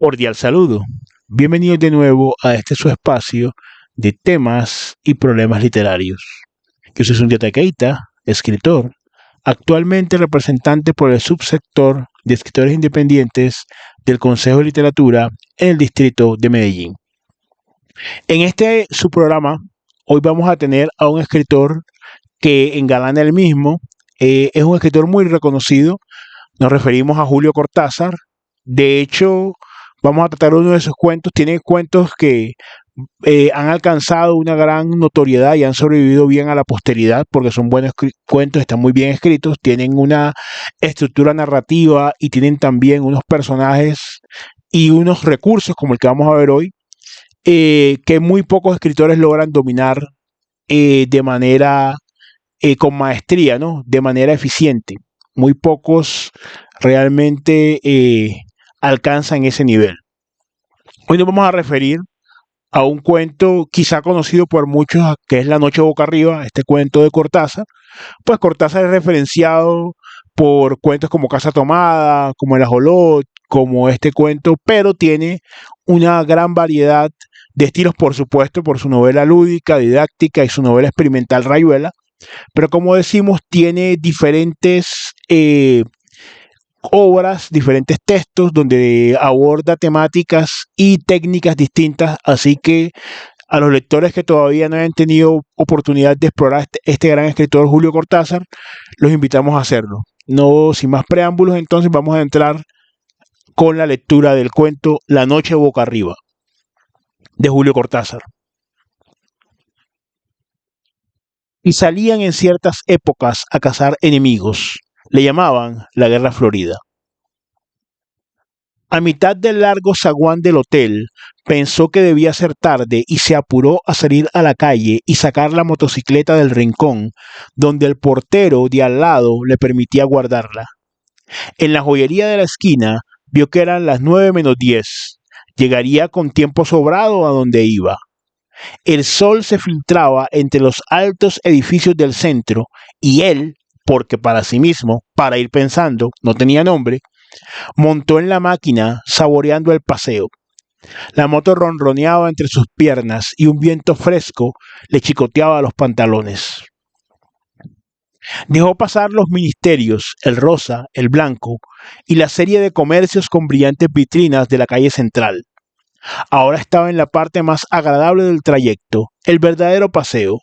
Cordial saludo. Bienvenidos de nuevo a este su espacio de temas y problemas literarios. Yo soy Sundiata Keita, escritor, actualmente representante por el subsector de escritores independientes del Consejo de Literatura en el distrito de Medellín. En este su programa, hoy vamos a tener a un escritor que engalana el mismo. Es un escritor muy reconocido. Nos referimos a Julio Cortázar. De hecho, vamos a tratar uno de sus cuentos. Tiene cuentos que han alcanzado una gran notoriedad y han sobrevivido bien a la posteridad porque son buenos cuentos, están muy bien escritos, tienen una estructura narrativa y tienen también unos personajes y unos recursos como el que vamos a ver hoy, que muy pocos escritores logran dominar de manera con maestría, ¿no? De manera eficiente. Muy pocos realmente alcanzan ese nivel. Hoy nos vamos a referir a un cuento quizá conocido por muchos, que es La Noche Boca Arriba, este cuento de Cortázar. Pues Cortázar es referenciado por cuentos como Casa Tomada, como El Ajolot, como este cuento, pero tiene una gran variedad de estilos, por supuesto, por su novela lúdica, didáctica y su novela experimental Rayuela, pero como decimos, tiene diferentes obras, diferentes textos donde aborda temáticas y técnicas distintas, así que a los lectores que todavía no hayan tenido oportunidad de explorar este gran escritor Julio Cortázar, los invitamos a hacerlo. No, sin más preámbulos, entonces vamos a entrar con la lectura del cuento La Noche Boca Arriba, de Julio Cortázar. Y salían en ciertas épocas a cazar enemigos. Le llamaban la Guerra Florida. A mitad del largo zaguán del hotel, pensó que debía ser tarde y se apuró a salir a la calle y sacar la motocicleta del rincón, donde el portero de al lado le permitía guardarla. En la joyería de la esquina vio que eran las 9:10. Llegaría con tiempo sobrado a donde iba. El sol se filtraba entre los altos edificios del centro y él, porque para sí mismo, para ir pensando, no tenía nombre, montó en la máquina saboreando el paseo. La moto ronroneaba entre sus piernas y un viento fresco le chicoteaba los pantalones. Dejó pasar los ministerios, el rosa, el blanco y la serie de comercios con brillantes vitrinas de la calle central. Ahora estaba en la parte más agradable del trayecto, el verdadero paseo.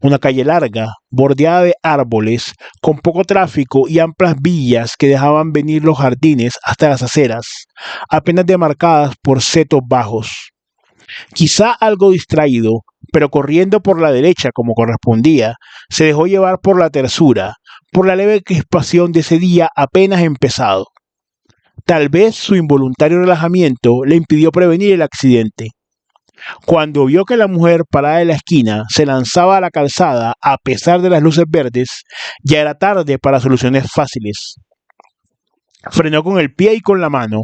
Una calle larga, bordeada de árboles, con poco tráfico y amplias villas que dejaban venir los jardines hasta las aceras, apenas demarcadas por setos bajos. Quizá algo distraído, pero corriendo por la derecha como correspondía, se dejó llevar por la tersura, por la leve crispación de ese día apenas empezado. Tal vez su involuntario relajamiento le impidió prevenir el accidente. Cuando vio que la mujer parada en la esquina se lanzaba a la calzada a pesar de las luces verdes, ya era tarde para soluciones fáciles. Frenó con el pie y con la mano,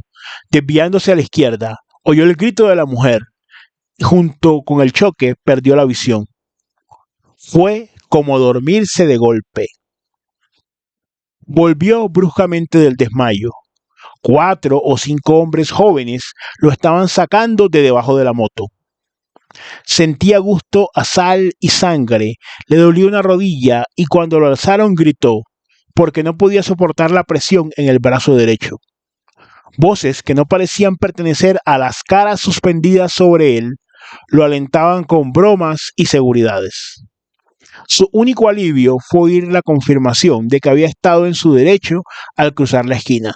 desviándose a la izquierda. Oyó el grito de la mujer y junto con el choque perdió la visión. Fue como dormirse de golpe. Volvió bruscamente del desmayo. 4 o 5 hombres jóvenes lo estaban sacando de debajo de la moto. Sentía gusto a sal y sangre, le dolió una rodilla y cuando lo alzaron gritó, porque no podía soportar la presión en el brazo derecho. Voces que no parecían pertenecer a las caras suspendidas sobre él, lo alentaban con bromas y seguridades. Su único alivio fue oír la confirmación de que había estado en su derecho al cruzar la esquina.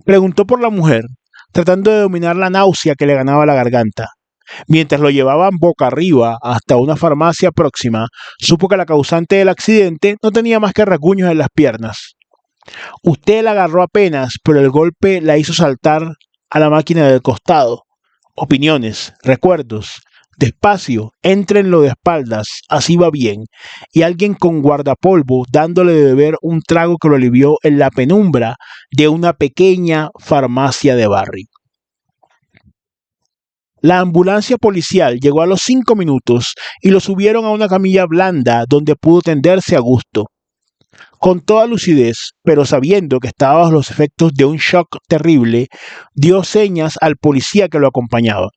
Preguntó por la mujer, tratando de dominar la náusea que le ganaba la garganta. Mientras lo llevaban boca arriba hasta una farmacia próxima, supo que la causante del accidente no tenía más que rasguños en las piernas. Usted la agarró apenas, pero el golpe la hizo saltar a la máquina del costado. Opiniones, recuerdos. Despacio, éntrenlo de espaldas, así va bien. Y alguien con guardapolvo dándole de beber un trago que lo alivió en la penumbra de una pequeña farmacia de barrio. La ambulancia policial llegó a los 5 minutos y lo subieron a una camilla blanda donde pudo tenderse a gusto. Con toda lucidez, pero sabiendo que estaba bajo los efectos de un shock terrible, dio señas al policía que lo acompañaba.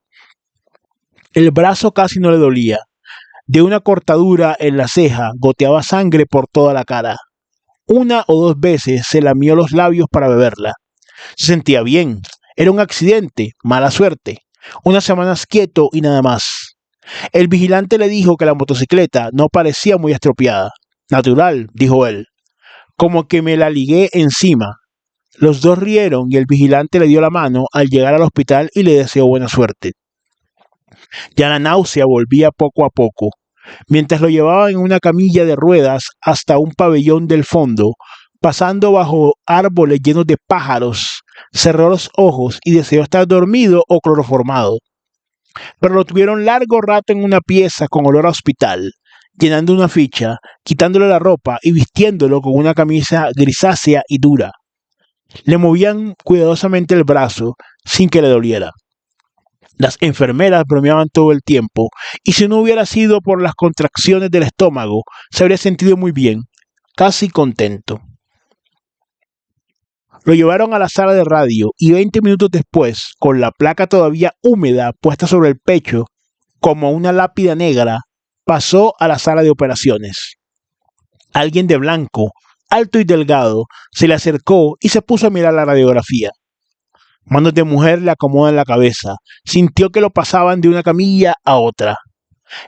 El brazo casi no le dolía. De una cortadura en la ceja goteaba sangre por toda la cara. Una o dos veces se lamió los labios para beberla. Se sentía bien. Era un accidente, mala suerte. Unas semanas quieto y nada más. El vigilante le dijo que la motocicleta no parecía muy estropeada. Natural, dijo él. Como que me la ligué encima. Los dos rieron y el vigilante le dio la mano al llegar al hospital y le deseó buena suerte. Ya la náusea volvía poco a poco. Mientras lo llevaban en una camilla de ruedas hasta un pabellón del fondo, pasando bajo árboles llenos de pájaros, cerró los ojos y deseó estar dormido o cloroformado. Pero lo tuvieron largo rato en una pieza con olor a hospital, llenando una ficha, quitándole la ropa y vistiéndolo con una camisa grisácea y dura. Le movían cuidadosamente el brazo sin que le doliera. Las enfermeras bromeaban todo el tiempo, y si no hubiera sido por las contracciones del estómago, se habría sentido muy bien, casi contento. Lo llevaron a la sala de radio y 20 minutos después, con la placa todavía húmeda puesta sobre el pecho, como una lápida negra, pasó a la sala de operaciones. Alguien de blanco, alto y delgado, se le acercó y se puso a mirar la radiografía. Manos de mujer le acomodan la cabeza. Sintió que lo pasaban de una camilla a otra.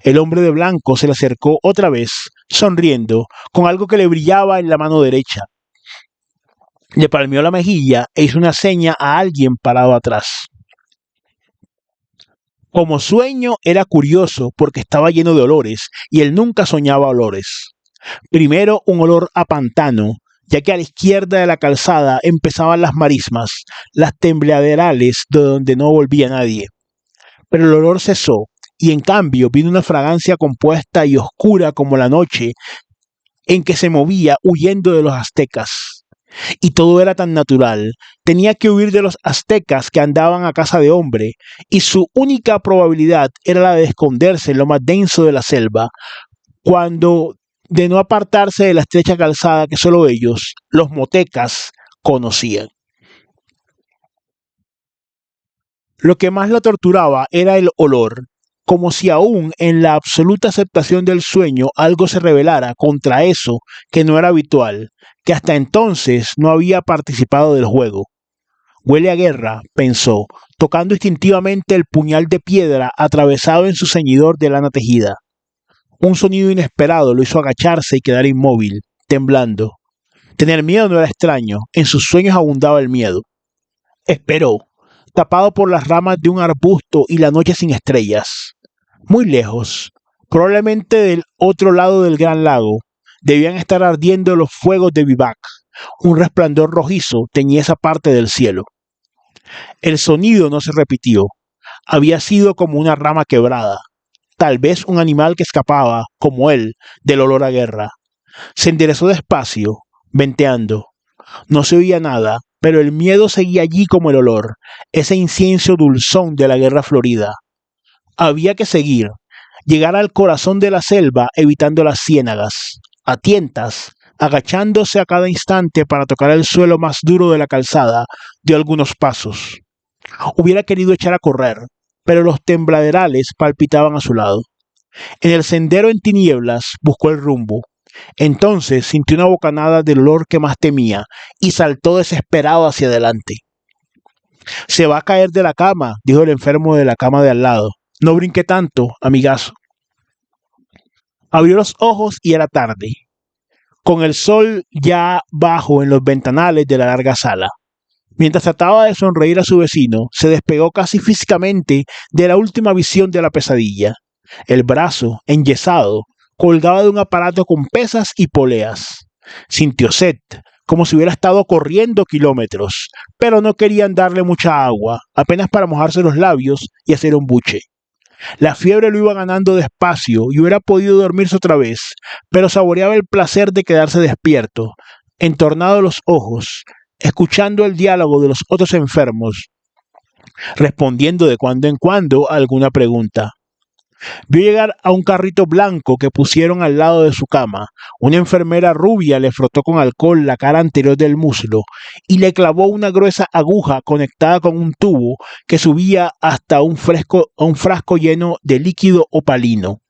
El hombre de blanco se le acercó otra vez, sonriendo, con algo que le brillaba en la mano derecha. Le palmeó la mejilla e hizo una seña a alguien parado atrás. Como sueño era curioso porque estaba lleno de olores y él nunca soñaba olores. Primero un olor a pantano, ya que a la izquierda de la calzada empezaban las marismas, las tembladerales de donde no volvía nadie. Pero el olor cesó, y en cambio vino una fragancia compuesta y oscura como la noche en que se movía huyendo de los aztecas. Y todo era tan natural. Tenía que huir de los aztecas que andaban a caza de hombre, y su única probabilidad era la de esconderse en lo más denso de la selva, cuando de no apartarse de la estrecha calzada que solo ellos, los motecas, conocían. Lo que más la torturaba era el olor, como si aún en la absoluta aceptación del sueño algo se rebelara contra eso que no era habitual, que hasta entonces no había participado del juego. Huele a guerra, pensó, tocando instintivamente el puñal de piedra atravesado en su ceñidor de lana tejida. Un sonido inesperado lo hizo agacharse y quedar inmóvil, temblando. Tener miedo no era extraño, en sus sueños abundaba el miedo. Esperó, tapado por las ramas de un arbusto y la noche sin estrellas. Muy lejos, probablemente del otro lado del gran lago, debían estar ardiendo los fuegos de Vivac. Un resplandor rojizo teñía esa parte del cielo. El sonido no se repitió. Había sido como una rama quebrada. Tal vez un animal que escapaba, como él, del olor a guerra. Se enderezó despacio, venteando. No se oía nada, pero el miedo seguía allí como el olor, ese incienso dulzón de la guerra florida. Había que seguir, llegar al corazón de la selva evitando las ciénagas, a tientas, agachándose a cada instante para tocar el suelo más duro de la calzada, dio algunos pasos. Hubiera querido echar a correr, pero los tembladerales palpitaban a su lado. En el sendero en tinieblas buscó el rumbo. Entonces sintió una bocanada del olor que más temía y saltó desesperado hacia adelante. Se va a caer de la cama, dijo el enfermo de la cama de al lado. No brinque tanto, amigazo. Abrió los ojos y era tarde, con el sol ya bajo en los ventanales de la larga sala. Mientras trataba de sonreír a su vecino, se despegó casi físicamente de la última visión de la pesadilla. El brazo, enyesado, colgaba de un aparato con pesas y poleas. Sintió sed, como si hubiera estado corriendo kilómetros, pero no querían darle mucha agua, apenas para mojarse los labios y hacer un buche. La fiebre lo iba ganando despacio y hubiera podido dormirse otra vez, pero saboreaba el placer de quedarse despierto, entornado los ojos, escuchando el diálogo de los otros enfermos, respondiendo de cuando en cuando a alguna pregunta. Vio llegar a un carrito blanco que pusieron al lado de su cama. Una enfermera rubia le frotó con alcohol la cara anterior del muslo y le clavó una gruesa aguja conectada con un tubo que subía hasta un frasco lleno de líquido opalino.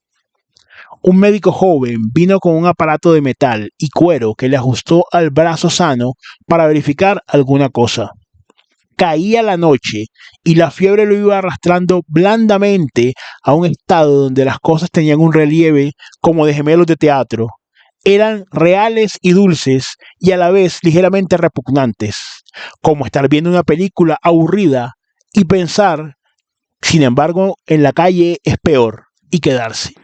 Un médico joven vino con un aparato de metal y cuero que le ajustó al brazo sano para verificar alguna cosa. Caía la noche y la fiebre lo iba arrastrando blandamente a un estado donde las cosas tenían un relieve como de gemelos de teatro. Eran reales y dulces y a la vez ligeramente repugnantes, como estar viendo una película aburrida y pensar, sin embargo, en la calle es peor, y quedarse.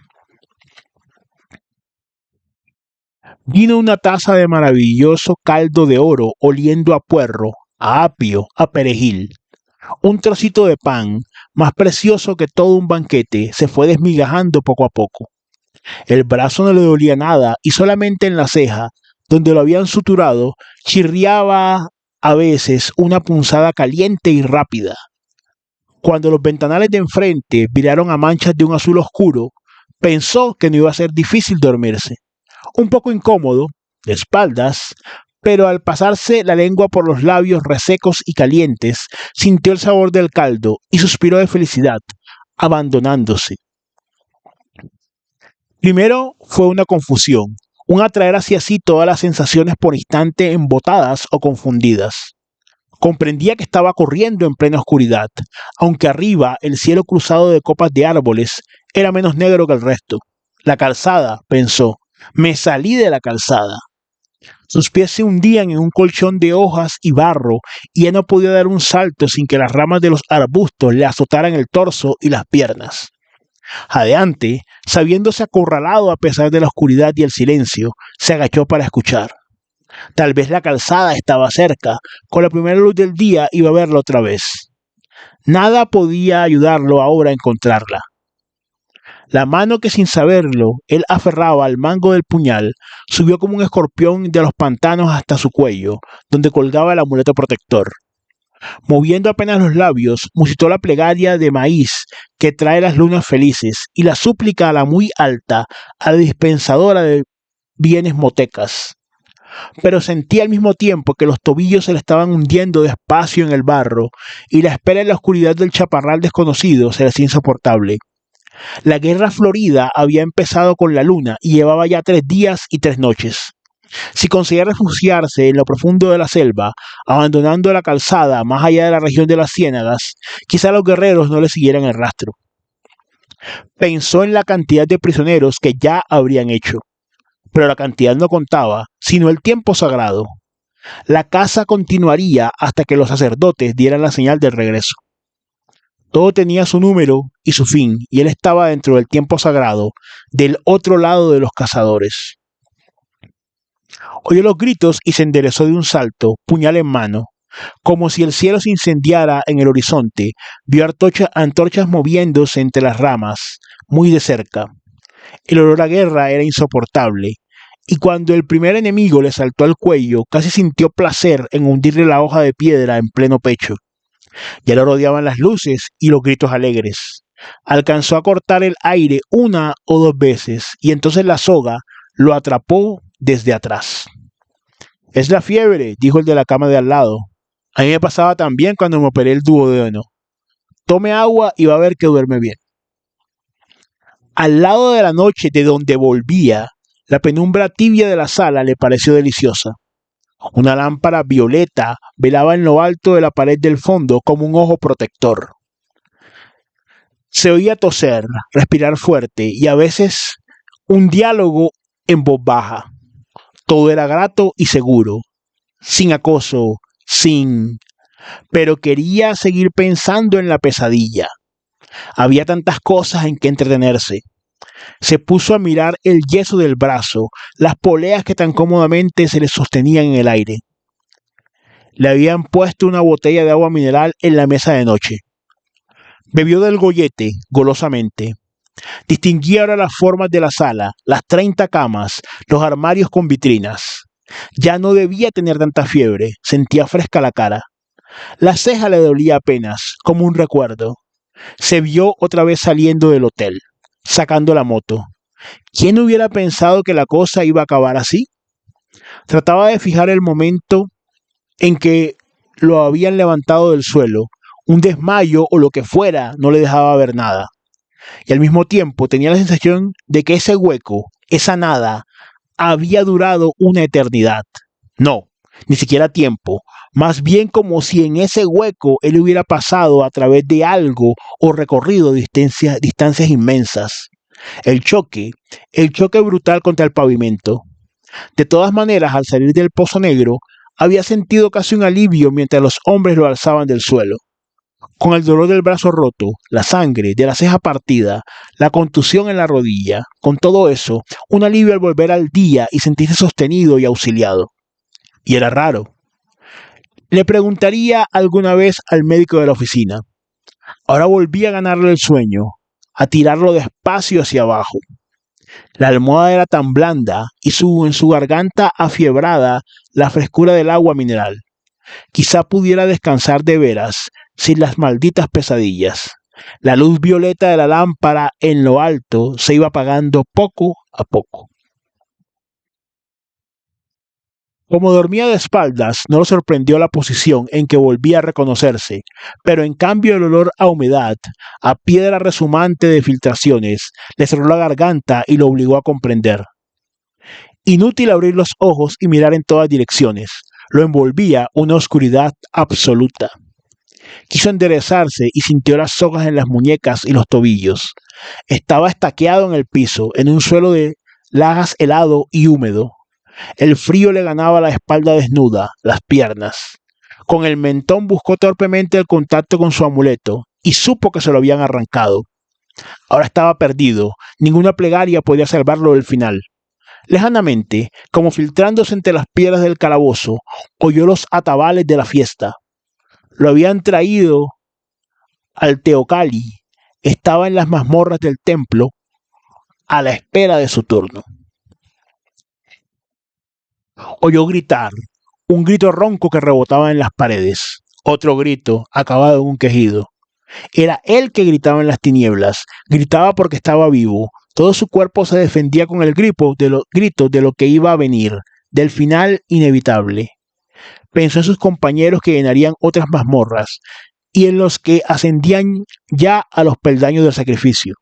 Vino una taza de maravilloso caldo de oro oliendo a puerro, a apio, a perejil. Un trocito de pan, más precioso que todo un banquete, se fue desmigajando poco a poco. El brazo no le dolía nada y solamente en la ceja, donde lo habían suturado, chirriaba a veces una punzada caliente y rápida. Cuando los ventanales de enfrente viraron a manchas de un azul oscuro, pensó que no iba a ser difícil dormirse. Un poco incómodo, de espaldas, pero al pasarse la lengua por los labios resecos y calientes, sintió el sabor del caldo y suspiró de felicidad, abandonándose. Primero fue una confusión, un atraer hacia sí todas las sensaciones por instante embotadas o confundidas. Comprendía que estaba corriendo en plena oscuridad, aunque arriba el cielo cruzado de copas de árboles era menos negro que el resto. La calzada, pensó, me salí de la calzada. Sus pies se hundían en un colchón de hojas y barro y ya no podía dar un salto sin que las ramas de los arbustos le azotaran el torso y las piernas. Jadeante, sabiéndose acorralado a pesar de la oscuridad y el silencio, se agachó para escuchar. Tal vez la calzada estaba cerca, con la primera luz del día iba a verla otra vez. Nada podía ayudarlo ahora a encontrarla. La mano que sin saberlo él aferraba al mango del puñal subió como un escorpión de los pantanos hasta su cuello, donde colgaba el amuleto protector. Moviendo apenas los labios, musitó la plegaria de maíz que trae las lunas felices y la súplica a la muy alta, a la dispensadora de bienes motecas. Pero sentía al mismo tiempo que los tobillos se le estaban hundiendo despacio en el barro y la espera en la oscuridad del chaparral desconocido se le hacía insoportable. La guerra florida había empezado con la luna y llevaba ya 3 días y 3 noches. Si conseguía refugiarse en lo profundo de la selva, abandonando la calzada más allá de la región de las ciénagas, quizá los guerreros no le siguieran el rastro. Pensó en la cantidad de prisioneros que ya habrían hecho, pero la cantidad no contaba, sino el tiempo sagrado. La caza continuaría hasta que los sacerdotes dieran la señal del regreso. Todo tenía su número y su fin, y él estaba dentro del tiempo sagrado, del otro lado de los cazadores. Oyó los gritos y se enderezó de un salto, puñal en mano. Como si el cielo se incendiara en el horizonte, vio antorchas moviéndose entre las ramas, muy de cerca. El olor a guerra era insoportable, y cuando el primer enemigo le saltó al cuello, casi sintió placer en hundirle la hoja de piedra en pleno pecho. Ya lo rodeaban las luces y los gritos alegres. Alcanzó a cortar el aire 1 o 2 veces, y entonces la soga lo atrapó desde atrás. Es la fiebre, dijo el de la cama de al lado. A mí me pasaba también cuando me operé el duodeno. Tome agua y va a ver que duerme bien. Al lado de la noche de donde volvía, la penumbra tibia de la sala le pareció deliciosa. Una lámpara violeta velaba en lo alto de la pared del fondo como un ojo protector. Se oía toser, respirar fuerte y a veces un diálogo en voz baja. Todo era grato y seguro, sin acoso, pero quería seguir pensando en la pesadilla. Había tantas cosas en que entretenerse. Se puso a mirar el yeso del brazo, las poleas que tan cómodamente se le sostenían en el aire. Le habían puesto una botella de agua mineral en la mesa de noche. Bebió del gollete, golosamente. Distinguía ahora las formas de la sala, las 30 camas, los armarios con vitrinas. Ya no debía tener tanta fiebre, sentía fresca la cara. La ceja le dolía apenas, como un recuerdo. Se vio otra vez saliendo del hotel. sacando la moto. ¿Quién hubiera pensado que la cosa iba a acabar así? Trataba de fijar el momento en que lo habían levantado del suelo. Un desmayo o lo que fuera no le dejaba ver nada. Y al mismo tiempo tenía la sensación de que ese hueco, esa nada, había durado una eternidad. No, ni siquiera tiempo. Más bien como si en ese hueco él hubiera pasado a través de algo o recorrido distancias inmensas. El choque brutal contra el pavimento. De todas maneras, al salir del pozo negro, había sentido casi un alivio mientras los hombres lo alzaban del suelo. Con el dolor del brazo roto, la sangre de la ceja partida, la contusión en la rodilla, con todo eso, un alivio al volver al día y sentirse sostenido y auxiliado. Y era raro. Le preguntaría alguna vez al médico de la oficina. Ahora volví a ganarle el sueño, a tirarlo despacio hacia abajo. La almohada era tan blanda y en su garganta afiebrada la frescura del agua mineral. Quizá pudiera descansar de veras sin las malditas pesadillas. La luz violeta de la lámpara en lo alto se iba apagando poco a poco. Como dormía de espaldas, no lo sorprendió la posición en que volvía a reconocerse, pero en cambio el olor a humedad, a piedra resumante de filtraciones, le cerró la garganta y lo obligó a comprender. Inútil abrir los ojos y mirar en todas direcciones. Lo envolvía una oscuridad absoluta. Quiso enderezarse y sintió las sogas en las muñecas y los tobillos. Estaba estaqueado en el piso, en un suelo de lajas helado y húmedo. El frío le ganaba la espalda desnuda, las piernas. Con el mentón buscó torpemente el contacto con su amuleto y supo que se lo habían arrancado. Ahora estaba perdido, ninguna plegaria podía salvarlo del final. Lejanamente, como filtrándose entre las piedras del calabozo, oyó los atabales de la fiesta. Lo habían traído al Teocalli. Estaba en las mazmorras del templo, a la espera de su turno. Oyó gritar, un grito ronco que rebotaba en las paredes. Otro grito, acabado en un quejido. Era él que gritaba en las tinieblas. Gritaba porque estaba vivo. Todo su cuerpo se defendía con el grito de lo que iba a venir, del final inevitable. Pensó en sus compañeros que llenarían otras mazmorras y en los que ascendían ya a los peldaños del sacrificio.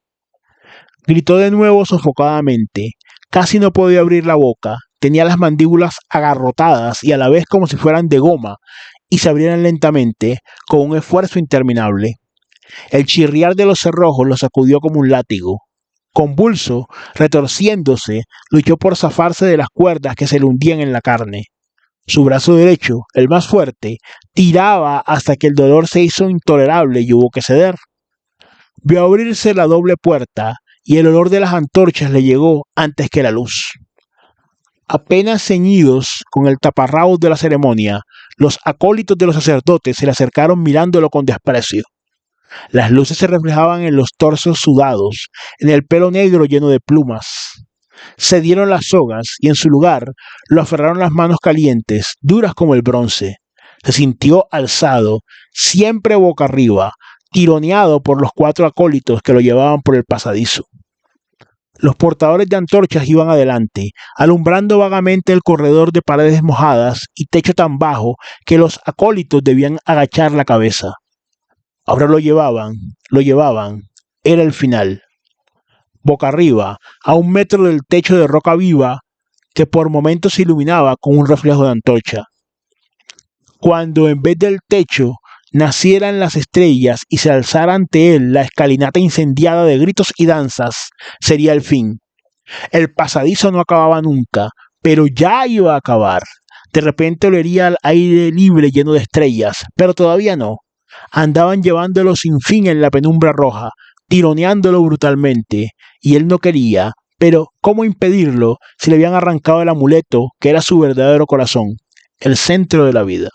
Gritó de nuevo sofocadamente. Casi no podía abrir la boca. Tenía las mandíbulas agarrotadas y a la vez como si fueran de goma y se abrieran lentamente con un esfuerzo interminable. El chirriar de los cerrojos lo sacudió como un látigo. Convulso, retorciéndose, luchó por zafarse de las cuerdas que se le hundían en la carne. Su brazo derecho, el más fuerte, tiraba hasta que el dolor se hizo intolerable y hubo que ceder. Vio abrirse la doble puerta y el olor de las antorchas le llegó antes que la luz. Apenas ceñidos con el taparrabos de la ceremonia, los acólitos de los sacerdotes se le acercaron mirándolo con desprecio. Las luces se reflejaban en los torsos sudados, en el pelo negro lleno de plumas. Se dieron las sogas y en su lugar lo aferraron las manos calientes, duras como el bronce. Se sintió alzado, siempre boca arriba, tironeado por los 4 acólitos que lo llevaban por el pasadizo. Los portadores de antorchas iban adelante, alumbrando vagamente el corredor de paredes mojadas y techo tan bajo que los acólitos debían agachar la cabeza. Ahora lo llevaban, era el final. Boca arriba, a 1 metro del techo de roca viva que por momentos se iluminaba con un reflejo de antorcha. Cuando en vez del techo nacieran las estrellas y se alzara ante él la escalinata incendiada de gritos y danzas, sería el fin. El pasadizo no acababa nunca, pero ya iba a acabar. De repente olería al aire libre lleno de estrellas, pero todavía no. Andaban llevándolo sin fin en la penumbra roja, tironeándolo brutalmente, y él no quería, pero ¿cómo impedirlo si le habían arrancado el amuleto que era su verdadero corazón, el centro de la vida?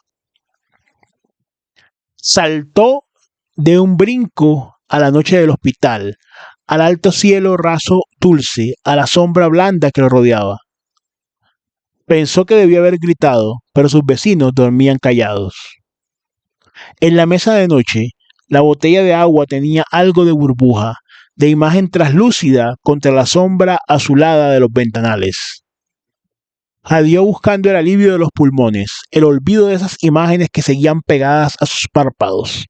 Saltó de un brinco a la noche del hospital, al alto cielo raso dulce, a la sombra blanda que lo rodeaba. Pensó que debía haber gritado, pero sus vecinos dormían callados. En la mesa de noche, la botella de agua tenía algo de burbuja, de imagen traslúcida contra la sombra azulada de los ventanales. Jadeó buscando el alivio de los pulmones, el olvido de esas imágenes que seguían pegadas a sus párpados.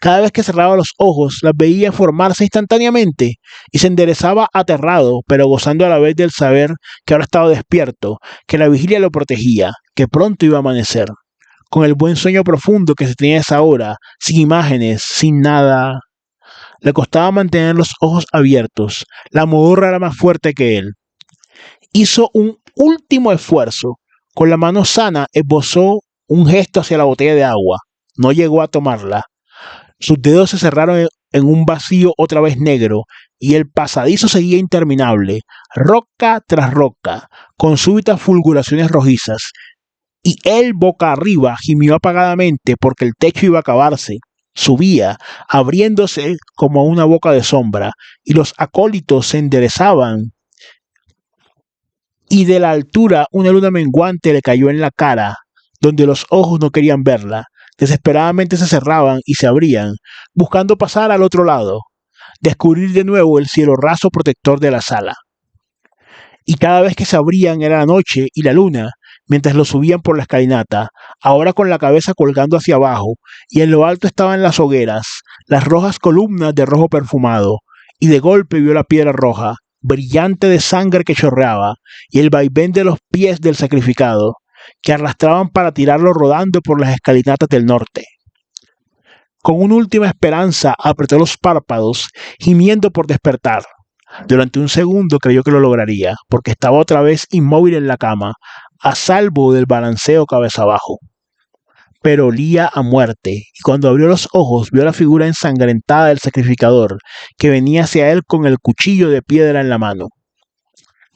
Cada vez que cerraba los ojos, las veía formarse instantáneamente y se enderezaba aterrado, pero gozando a la vez del saber que ahora estaba despierto, que la vigilia lo protegía, que pronto iba a amanecer. Con el buen sueño profundo que se tenía a esa hora, sin imágenes, sin nada. Le costaba mantener los ojos abiertos. La modorra era más fuerte que él. Hizo un último esfuerzo. Con la mano sana esbozó un gesto hacia la botella de agua. No llegó a tomarla. Sus dedos se cerraron en un vacío otra vez negro, y el pasadizo seguía interminable, roca tras roca, con súbitas fulguraciones rojizas. Y él, boca arriba, gimió apagadamente porque el techo iba a acabarse. Subía, abriéndose como una boca de sombra, y los acólitos se enderezaban, y de la altura una luna menguante le cayó en la cara, donde los ojos no querían verla. Desesperadamente se cerraban y se abrían, buscando pasar al otro lado, descubrir de nuevo el cielo raso protector de la sala. Y cada vez que se abrían era la noche y la luna, mientras lo subían por la escalinata, ahora con la cabeza colgando hacia abajo, y en lo alto estaban las hogueras, las rojas columnas de rojo perfumado, y de golpe vio la piedra roja, brillante de sangre que chorreaba, y el vaivén de los pies del sacrificado, que arrastraban para tirarlo rodando por las escalinatas del norte. Con una última esperanza apretó los párpados, gimiendo por despertar. Durante un segundo creyó que lo lograría, porque estaba otra vez inmóvil en la cama, a salvo del balanceo cabeza abajo. Pero olía a muerte, y cuando abrió los ojos vio la figura ensangrentada del sacrificador, que venía hacia él con el cuchillo de piedra en la mano.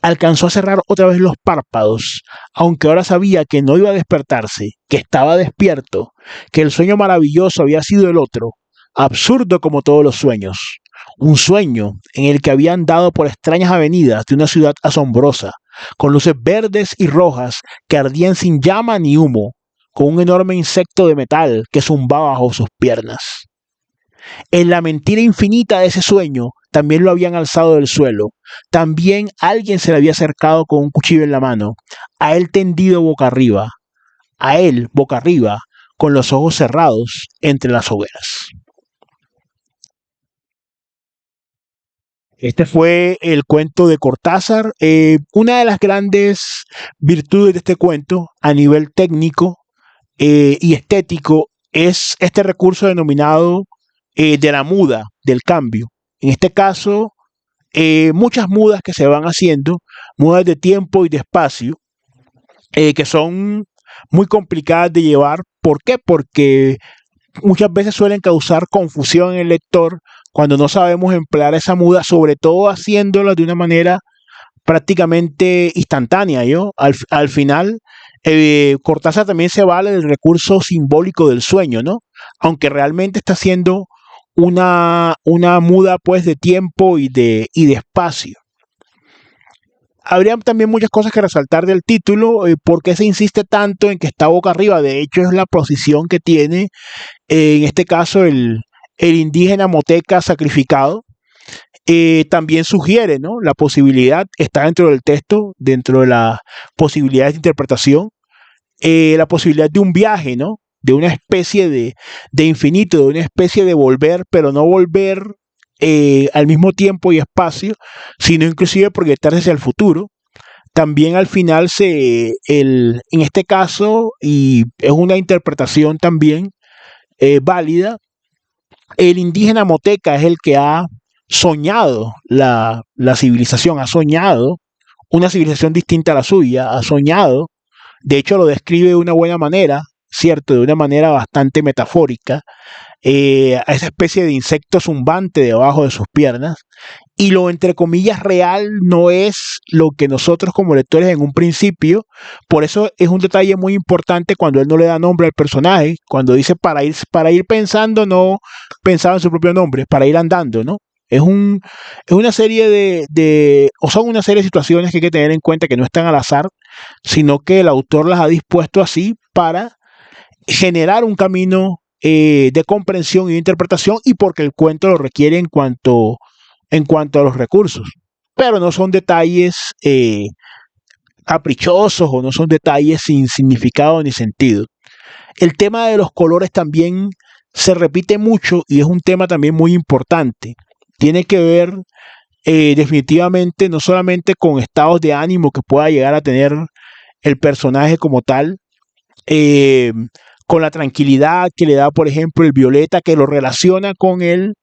Alcanzó a cerrar otra vez los párpados, aunque ahora sabía que no iba a despertarse, que estaba despierto, que el sueño maravilloso había sido el otro, absurdo como todos los sueños. Un sueño en el que había andado por extrañas avenidas de una ciudad asombrosa, con luces verdes y rojas que ardían sin llama ni humo, con un enorme insecto de metal que zumbaba bajo sus piernas. En la mentira infinita de ese sueño también lo habían alzado del suelo. También alguien se le había acercado con un cuchillo en la mano, a él tendido boca arriba, con los ojos cerrados entre las hogueras. Este fue el cuento de Cortázar. Una de las grandes virtudes de este cuento a nivel técnico y estético es este recurso denominado de la muda, del cambio. En este caso, muchas mudas que se van haciendo, mudas de tiempo y de espacio, que son muy complicadas de llevar. ¿Por qué? Porque muchas veces suelen causar confusión en el lector cuando no sabemos emplear esa muda, sobre todo haciéndola de una manera prácticamente instantánea. Al final, Cortázar también se vale del recurso simbólico del sueño, ¿no? Aunque realmente está haciendo una muda pues de tiempo y de espacio. Habría también muchas cosas que resaltar del título. ¿Por qué se insiste tanto en que está boca arriba? De hecho, es la posición que tiene, en este caso, el indígena moteca sacrificado. También sugiere, ¿no?, la posibilidad, está dentro del texto, dentro de las posibilidades de interpretación, la posibilidad de un viaje, ¿no?, de una especie de infinito, de una especie de volver, pero no volver al mismo tiempo y espacio, sino inclusive proyectarse hacia el futuro. También al final en este caso, y es una interpretación también válida, el indígena moteca es el que ha soñado la civilización, ha soñado una civilización distinta a la suya, ha soñado, de hecho lo describe de una buena manera, ¿cierto? De una manera bastante metafórica, a esa especie de insecto zumbante debajo de sus piernas, y lo entre comillas real no es lo que nosotros como lectores en un principio. Por eso es un detalle muy importante cuando él no le da nombre al personaje, cuando dice para ir pensando, no pensaba en su propio nombre, para ir andando, ¿no? Es una serie o son una serie de situaciones que hay que tener en cuenta, que no están al azar, sino que el autor las ha dispuesto así para generar un camino de comprensión y de interpretación, y porque el cuento lo requiere en cuanto en cuanto a los recursos, pero no son detalles caprichosos o no son detalles sin significado ni sentido. El tema de los colores también se repite mucho y es un tema también muy importante. Tiene que ver definitivamente no solamente con estados de ánimo que pueda llegar a tener el personaje como tal, eh, con la tranquilidad que le da, por ejemplo, el violeta, que lo relaciona con el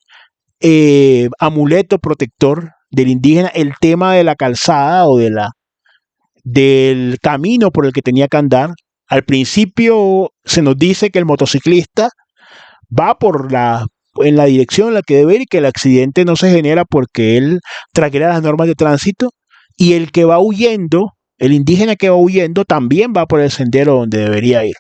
amuleto protector del indígena, el tema de la calzada o del camino por el que tenía que andar. Al principio se nos dice que el motociclista va en la dirección en la que debe ir y que el accidente no se genera porque él traquea las normas de tránsito, y el que va huyendo, el indígena que va huyendo, también va por el sendero donde debería ir.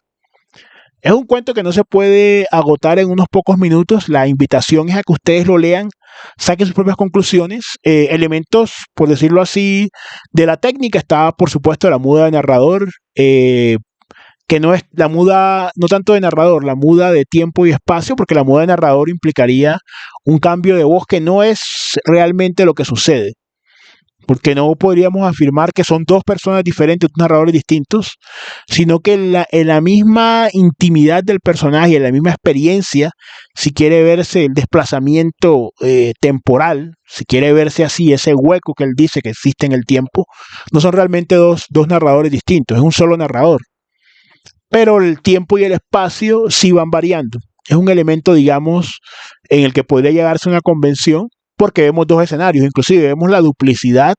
Es un cuento que no se puede agotar en unos pocos minutos. La invitación es a que ustedes lo lean, saquen sus propias conclusiones. Elementos, por decirlo así, de la técnica está, por supuesto, la muda de narrador, que no es la muda, no tanto de narrador, la muda de tiempo y espacio, porque la muda de narrador implicaría un cambio de voz que no es realmente lo que sucede. Porque no podríamos afirmar que son dos personas diferentes, dos narradores distintos, sino que en la misma intimidad del personaje, en la misma experiencia, si quiere verse el desplazamiento temporal, si quiere verse así, ese hueco que él dice que existe en el tiempo, no son realmente dos narradores distintos, es un solo narrador. Pero el tiempo y el espacio sí van variando. Es un elemento, digamos, en el que podría llegarse a una convención, porque vemos dos escenarios, inclusive vemos la duplicidad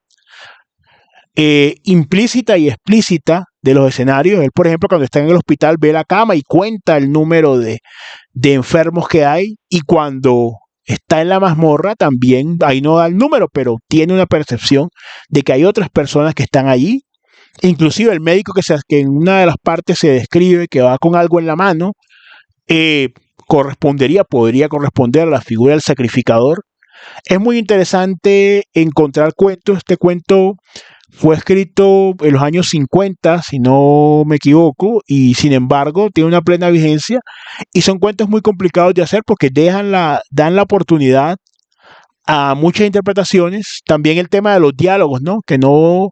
implícita y explícita de los escenarios. Él, por ejemplo, cuando está en el hospital ve la cama y cuenta el número de enfermos que hay, y cuando está en la mazmorra también, ahí no da el número, pero tiene una percepción de que hay otras personas que están allí. Inclusive el médico que en una de las partes se describe que va con algo en la mano, podría corresponder a la figura del sacrificador. Es muy interesante encontrar cuentos. Este cuento fue escrito en los años 50, si no me equivoco, y sin embargo tiene una plena vigencia, y son cuentos muy complicados de hacer porque dan la oportunidad a muchas interpretaciones. También el tema de los diálogos, ¿no? Que no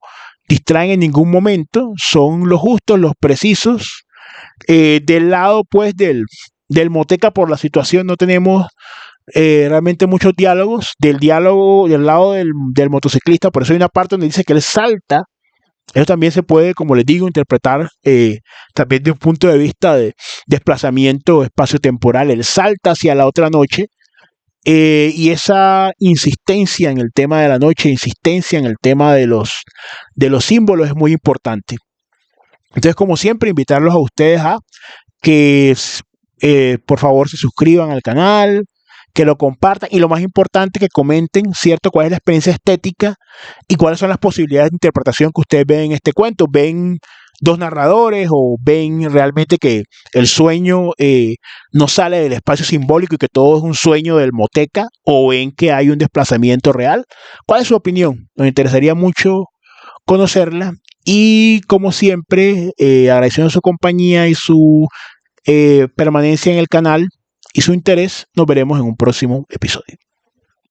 distraen en ningún momento, son los justos, los precisos. Del lado, pues, del moteca, por la situación, no tenemos realmente muchos diálogos. Del lado del motociclista, por eso hay una parte donde dice que él salta. Eso también se puede, como les digo, interpretar también de un punto de vista de desplazamiento espacio-temporal. Él salta hacia la otra noche, y esa insistencia en el tema de la noche, insistencia en el tema de los símbolos es muy importante. Entonces, como siempre, invitarlos a ustedes a que por favor se suscriban al canal, que lo compartan, y lo más importante, que comenten, ¿cierto?, cuál es la experiencia estética y cuáles son las posibilidades de interpretación que ustedes ven en este cuento. ¿Ven dos narradores o ven realmente que el sueño no sale del espacio simbólico y que todo es un sueño del moteca, o ven que hay un desplazamiento real? ¿Cuál es su opinión? Nos interesaría mucho conocerla, y como siempre, agradeciendo su compañía y su permanencia en el canal y su interés. Nos veremos en un próximo episodio.